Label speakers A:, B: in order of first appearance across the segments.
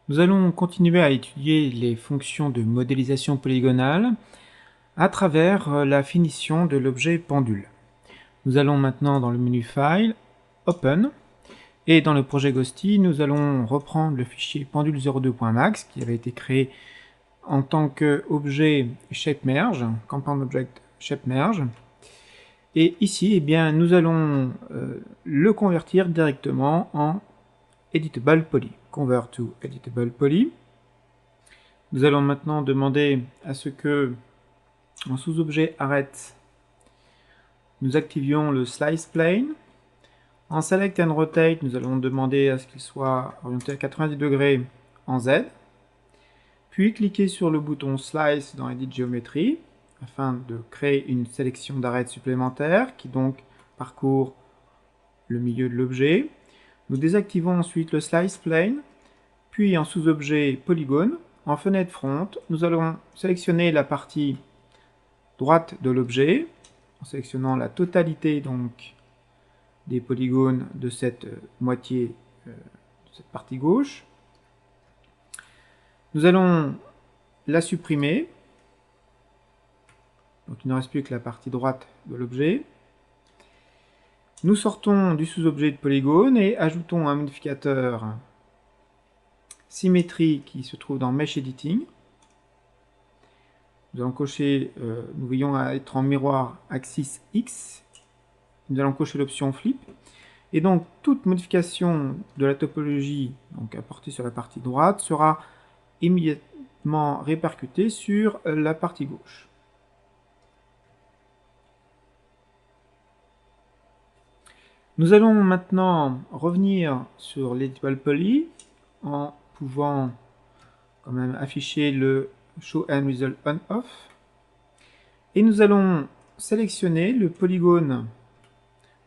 A: Nous allons continuer à étudier les fonctions de modélisation polygonale à travers la finition de l'objet pendule. Nous allons maintenant dans le menu File, Open, et dans le projet Ghosty, nous allons reprendre le fichier pendule02.max qui avait été créé en tant qu'objet ShapeMerge, Compound Object ShapeMerge. Et ici, eh bien, nous allons le convertir directement en Editable Poly. Convert to Editable Poly. Nous allons maintenant demander à ce que, en sous-objet arrête, nous activions le Slice Plane. En Select and Rotate, nous allons demander à ce qu'il soit orienté à 90 degrés en Z. Puis cliquer sur le bouton Slice dans Edit Geometry afin de créer une sélection d'arêtes supplémentaire qui donc parcourt le milieu de l'objet. Nous désactivons ensuite le Slice Plane, puis en sous-objet Polygone, en fenêtre front, nous allons sélectionner la partie droite de l'objet, en sélectionnant la totalité donc des polygones de cette moitié, de cette partie gauche. Nous allons la supprimer, donc il ne reste plus que la partie droite de l'objet. Nous sortons du sous-objet de polygone et ajoutons un modificateur symétrie qui se trouve dans Mesh Editing. Nous allons cocher, nous voyons être en miroir Axis X. Nous allons cocher l'option Flip. Et donc, toute modification de la topologie donc, apportée sur la partie droite sera immédiatement répercutée sur la partie gauche. Nous allons maintenant revenir sur l'Editable Poly en pouvant quand même afficher le Show End Result On-Off. Et nous allons sélectionner le polygone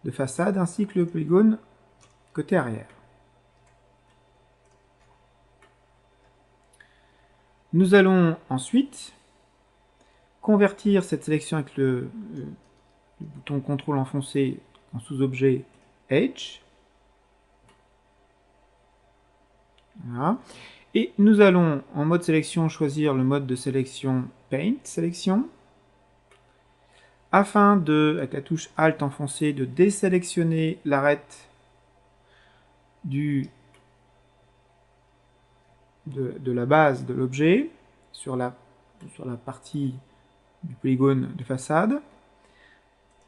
A: de façade ainsi que le polygone côté arrière. Nous allons ensuite convertir cette sélection avec le bouton CTRL enfoncé en sous-objet Edge. Voilà. Et nous allons en mode sélection choisir le mode de sélection Paint Sélection afin de, avec la touche Alt enfoncée, de désélectionner l'arête de la base de l'objet sur la partie du polygone de façade.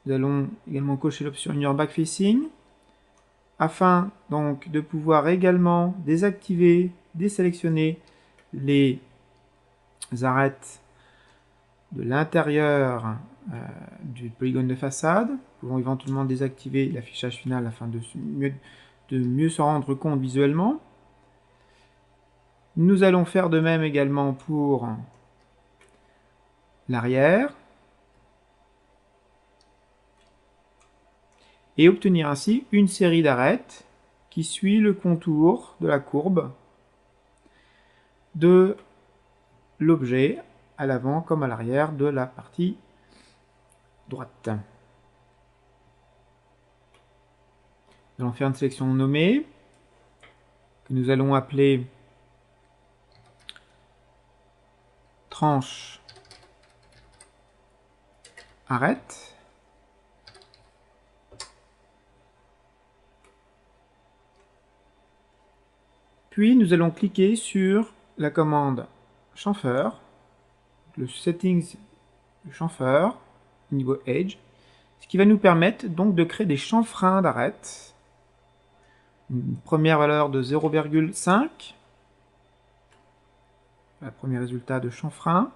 A: Nous allons également cocher l'option Linear Backfacing afin donc de pouvoir également désactiver, désélectionner les arêtes de l'intérieur du polygone de façade. Nous pouvons éventuellement désactiver l'affichage final afin de mieux s'en rendre compte visuellement. Nous allons faire de même également pour l'arrière et obtenir ainsi une série d'arêtes qui suit le contour de la courbe de l'objet à l'avant comme à l'arrière de la partie droite. Nous allons faire une sélection nommée que nous allons appeler tranche arête. Puis nous allons cliquer sur la commande chamfer, le settings du chamfer au niveau edge, ce qui va nous permettre donc de créer des chanfreins d'arête. Une première valeur de 0,5, le premier résultat de chanfrein.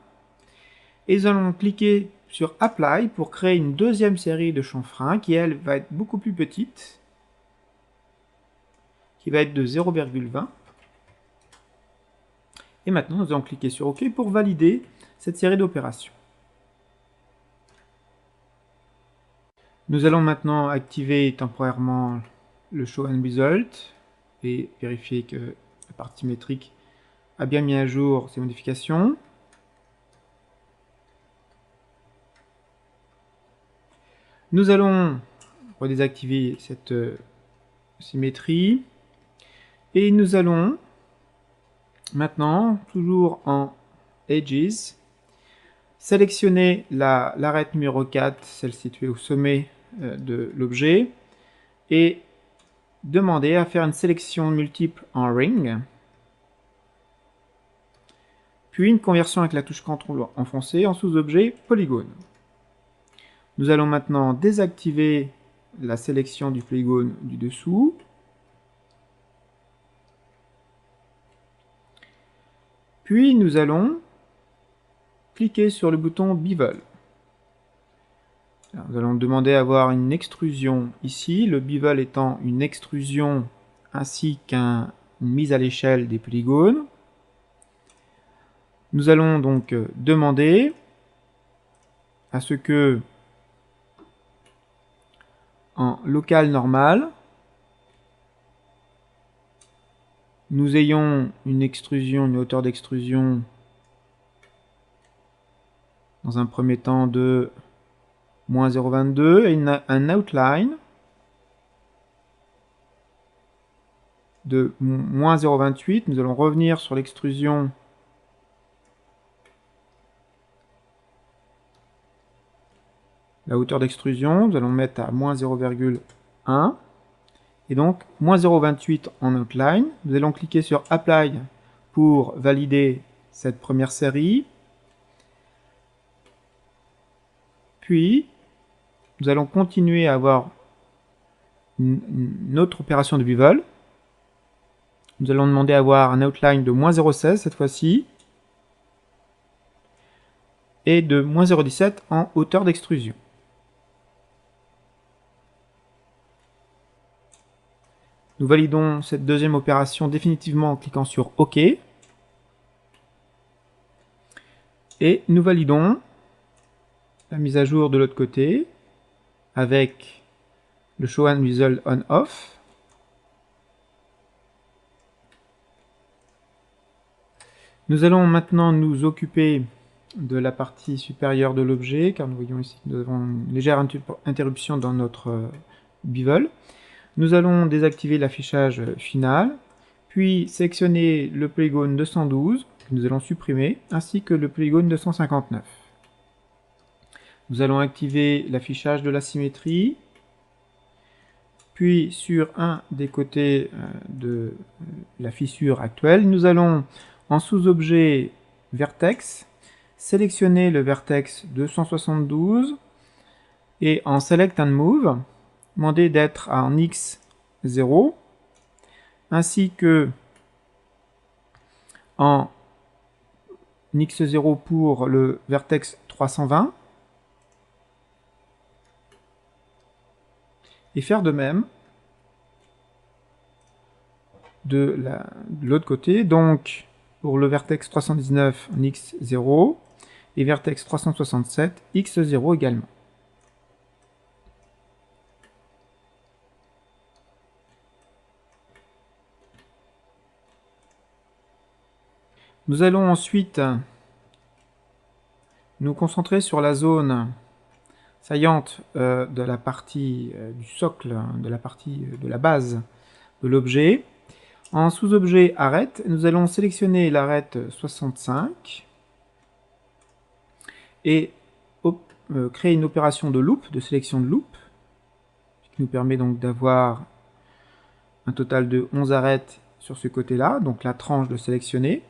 A: Et nous allons cliquer sur Apply pour créer une deuxième série de chanfreins qui, elle, va être beaucoup plus petite, qui va être de 0,20. Et maintenant, nous allons cliquer sur OK pour valider cette série d'opérations. Nous allons maintenant activer temporairement le Show End Result et vérifier que la partie métrique a bien mis à jour ces modifications. Nous allons redésactiver cette symétrie et nous allons Maintenant, toujours en Edges, sélectionnez l'arête numéro 4, celle située au sommet de l'objet, et demandez à faire une sélection multiple en Ring, puis une conversion avec la touche CTRL enfoncée en sous-objet Polygone. Nous allons maintenant désactiver la sélection du polygone du dessous. Puis nous allons cliquer sur le bouton Bevel. Alors, nous allons demander à avoir une extrusion ici, le Bevel étant une extrusion ainsi qu'une mise à l'échelle des polygones. Nous allons donc demander à ce que en local normal, nous ayons une extrusion, une hauteur d'extrusion dans un premier temps de moins 0,22 et un outline de moins 0,28. Nous allons revenir sur l'extrusion la hauteur d'extrusion, nous allons mettre à moins 0,1 et donc moins 0,28 en outline. Nous allons cliquer sur Apply pour valider cette première série. Puis, nous allons continuer à avoir une autre opération de bevel. Nous allons demander à avoir un outline de moins 0,16 cette fois-ci et de moins 0,17 en hauteur d'extrusion. Nous validons cette deuxième opération définitivement en cliquant sur OK. Et nous validons la mise à jour de l'autre côté avec le Show and Result On-Off. Nous allons maintenant nous occuper de la partie supérieure de l'objet, car nous voyons ici que nous avons une légère interruption dans notre bevel. Nous allons désactiver l'affichage final, puis sélectionner le polygone 212, que nous allons supprimer, ainsi que le polygone 259. Nous allons activer l'affichage de la symétrie, puis sur un des côtés de la fissure actuelle, nous allons en sous-objet Vertex, sélectionner le vertex 272 et en Select and Move, demander d'être en X0, ainsi que en X0 pour le vertex 320, et faire de même de l'autre côté, donc pour le vertex 319 en X0 et vertex 367 X0 également. Nous allons ensuite nous concentrer sur la zone saillante de la partie du socle, de la partie de la base de l'objet. En sous-objet arête, nous allons sélectionner l'arête 65 et créer une opération de loop, de sélection de loop, qui nous permet donc d'avoir un total de 11 arêtes sur ce côté-là, donc la tranche de sélectionner.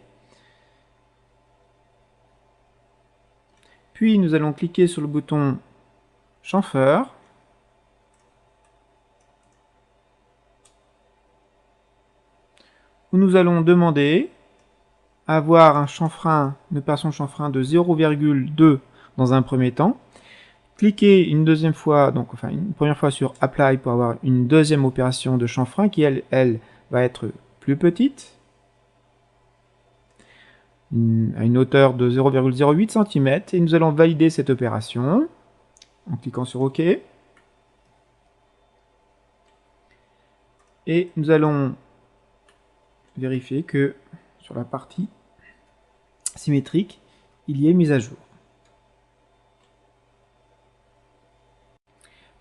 A: Puis nous allons cliquer sur le bouton chamfeur, où nous allons demander à avoir un chanfrein, une opération de chanfrein de 0,2 dans un premier temps. Cliquez une deuxième fois, donc enfin une première fois sur Apply pour avoir une deuxième opération de chanfrein qui elle va être plus petite, à une hauteur de 0,08 cm, et nous allons valider cette opération en cliquant sur OK. Et nous allons vérifier que sur la partie symétrique, il y ait mise à jour.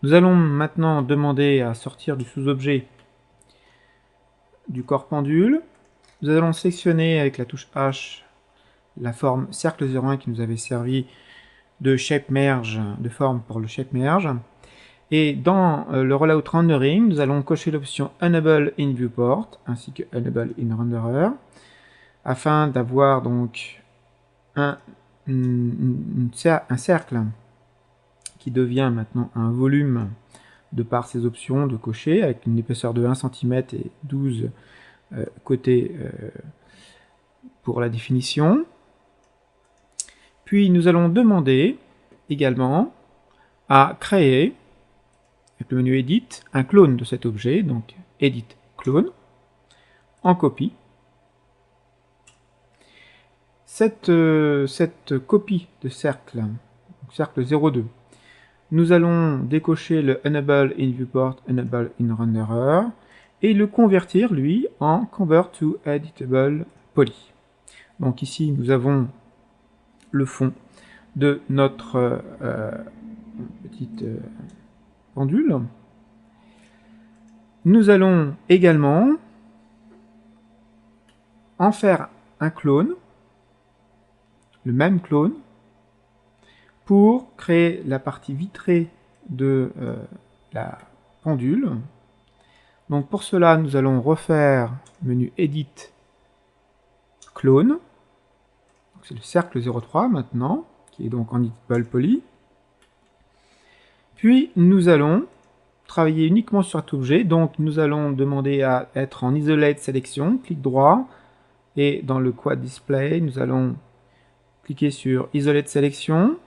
A: Nous allons maintenant demander à sortir du sous-objet du corps pendule. nous allons sélectionner avec la touche H la forme cercle 01 qui nous avait servi de shape merge, de forme pour le shape merge. Et dans le rollout rendering, nous allons cocher l'option Enable in Viewport ainsi que Enable in Renderer afin d'avoir donc un cercle qui devient maintenant un volume de par ces options de cocher avec une épaisseur de 1 cm et 12 côtés pour la définition. Puis nous allons demander également à créer, avec le menu Edit, un clone de cet objet, donc Edit Clone, en copie. Cette copie de cercle, cercle 02, nous allons décocher le Enable in Viewport, Enable in Renderer, et le convertir, lui, en Convert to Editable Poly. Donc ici, nous avons le fond de notre petite pendule. Nous allons également en faire un clone, le même clone, pour créer la partie vitrée de la pendule. Donc pour cela, nous allons refaire le menu Edit, Clone. C'est le cercle 03 maintenant, qui est donc en Editable Poly. Puis nous allons travailler uniquement sur cet objet, donc nous allons demander à être en Isolate Selection, clic droit, et dans le Quad Display, nous allons cliquer sur Isolate Selection.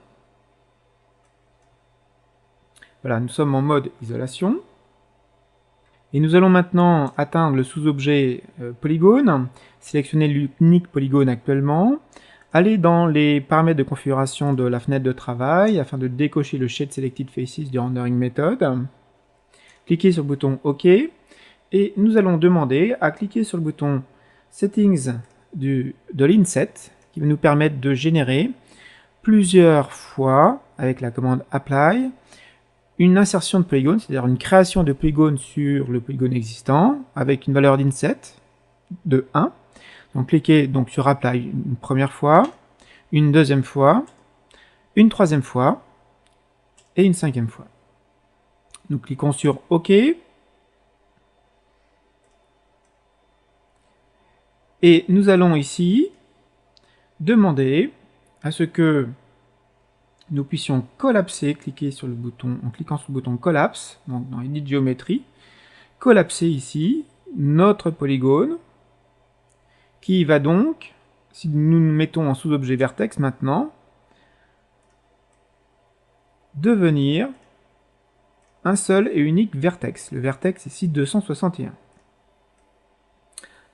A: Voilà, nous sommes en mode isolation. Et nous allons maintenant atteindre le sous-objet polygone, sélectionner l'unique polygone actuellement, aller dans les paramètres de configuration de la fenêtre de travail afin de décocher le Shade Selected Faces du Rendering Method. Cliquez sur le bouton OK et nous allons demander à cliquer sur le bouton Settings de l'Inset qui va nous permettre de générer plusieurs fois avec la commande Apply une insertion de polygone, c'est-à-dire une création de polygone sur le polygone existant avec une valeur d'inset de 1. Donc cliquez donc sur Apply une première fois, une deuxième fois, une troisième fois et une cinquième fois. Nous cliquons sur OK. Et nous allons ici demander à ce que nous puissions collapser, cliquer sur le bouton, en cliquant sur le bouton Collapse, donc dans Edit Geometry, collapser ici notre polygone, qui va donc, si nous nous mettons en sous-objet vertex maintenant, devenir un seul et unique vertex. Le vertex ici 261.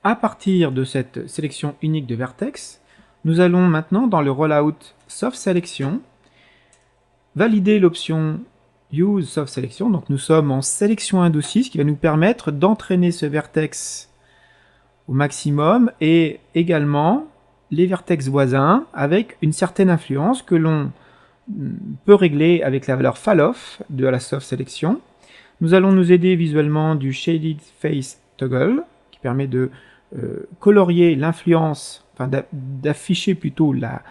A: À partir de cette sélection unique de vertex, nous allons maintenant dans le Rollout Soft Selection valider l'option Use Soft Selection. Donc nous sommes en sélection 1.6, ce qui va nous permettre d'entraîner ce vertex au maximum et également les vertex voisins avec une certaine influence que l'on peut régler avec la valeur fall-off de la Soft Selection. Nous allons nous aider visuellement du Shaded Face Toggle qui permet de colorier l'influence, enfin d'afficher plutôt la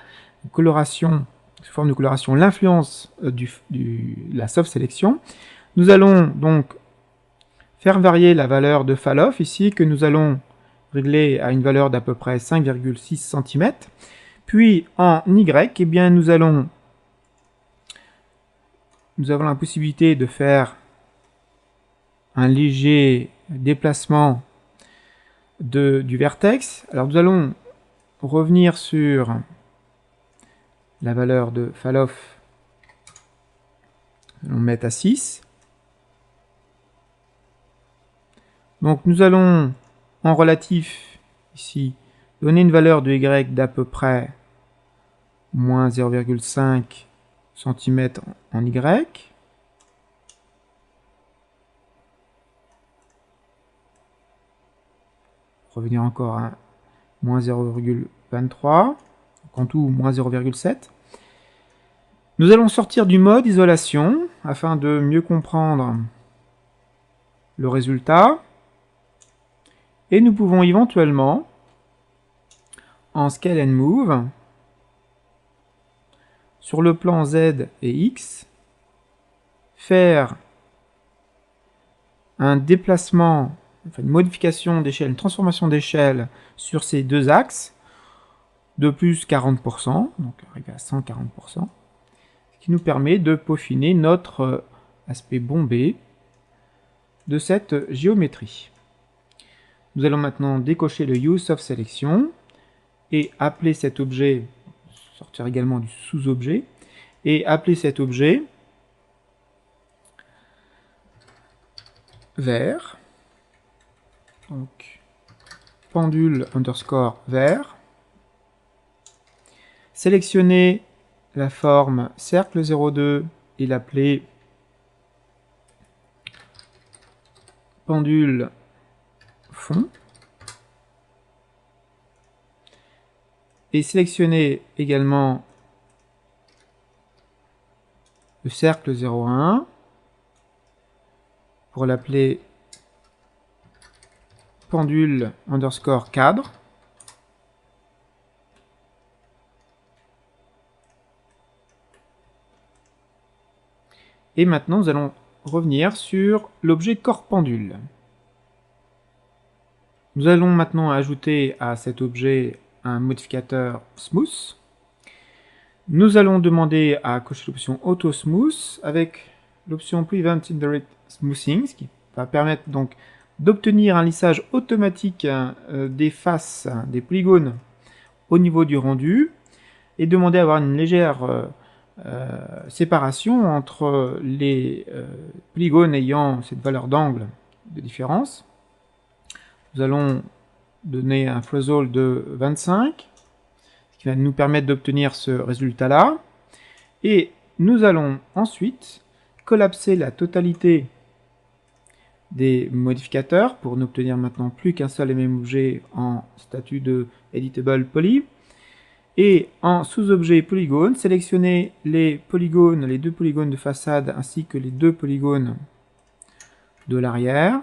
A: coloration, sous forme de coloration, l'influence de la Soft Selection. Nous allons donc faire varier la valeur de fall-off ici que nous allons régler à une valeur d'à peu près 5,6 cm. Puis en Y, eh bien, nous avons la possibilité de faire un léger déplacement du vertex. Alors nous allons revenir sur la valeur de fall-off. Nous allons mettre à 6. Donc nous allons en relatif ici donner une valeur de Y d'à peu près moins 0,5 cm en Y. Revenir encore à moins 0,23, en tout moins 0,7. Nous allons sortir du mode isolation afin de mieux comprendre le résultat. Et nous pouvons éventuellement en Scale and Move sur le plan Z et X, faire un déplacement, enfin une modification d'échelle, une transformation d'échelle sur ces deux axes de plus 40%, donc arriver à 140%, ce qui nous permet de peaufiner notre aspect bombé de cette géométrie. Nous allons maintenant décocher le Use of Selection et appeler cet objet, sortir également du sous-objet, et appeler cet objet vert, donc pendule underscore vert, sélectionner la forme cercle 02 et l'appeler pendule fond, et sélectionner également le cercle 01 pour l'appeler pendule underscore cadre. Et maintenant, nous allons revenir sur l'objet corps pendule. Nous allons maintenant ajouter à cet objet un modificateur Smooth. Nous allons demander à cocher l'option Auto Smooth avec l'option Prevent Indirect Smoothing, ce qui va permettre donc d'obtenir un lissage automatique des faces, des polygones au niveau du rendu, et demander à avoir une légère séparation entre les polygones ayant cette valeur d'angle de différence. Nous allons donner un threshold de 25, ce qui va nous permettre d'obtenir ce résultat-là. Et nous allons ensuite collapser la totalité des modificateurs pour n'obtenir maintenant plus qu'un seul et même objet en statut de Editable Poly. Et en sous-objet polygone, sélectionner les polygones, les deux polygones de façade ainsi que les deux polygones de l'arrière.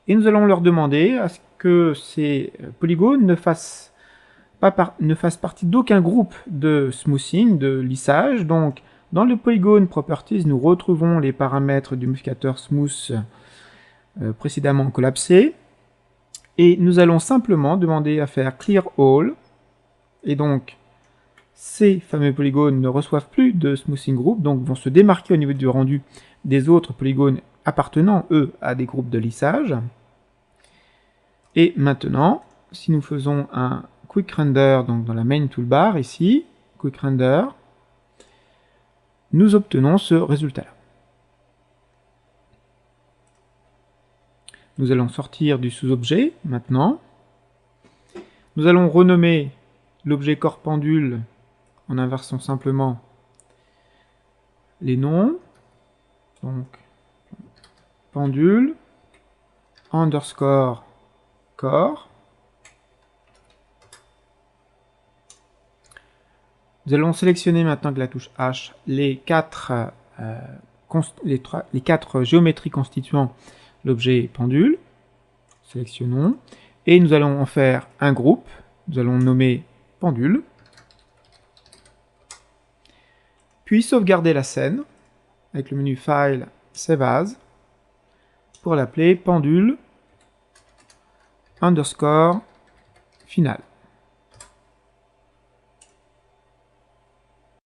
A: Et nous allons leur demander à ce que ces polygones ne fassent partie d'aucun groupe de smoothing, de lissage. Donc, dans le Polygon Properties, nous retrouvons les paramètres du modificateur Smooth précédemment collapsé. Et nous allons simplement demander à faire Clear All. Et donc, ces fameux polygones ne reçoivent plus de smoothing group, donc vont se démarquer au niveau du rendu des autres polygones appartenant, eux, à des groupes de lissage. Et maintenant, si nous faisons un Quick Render, donc dans la Main Toolbar, ici, Quick Render, nous obtenons ce résultat-là. Nous allons sortir du sous-objet, maintenant. Nous allons renommer l'objet corps pendule en inversant simplement les noms. Donc, pendule, underscore, corps. Nous allons sélectionner maintenant avec la touche H les quatre géométries constituant l'objet pendule. Sélectionnons. Et nous allons en faire un groupe. Nous allons nommer pendule. Puis sauvegarder la scène avec le menu File, Save As, pour l'appeler pendule underscore final.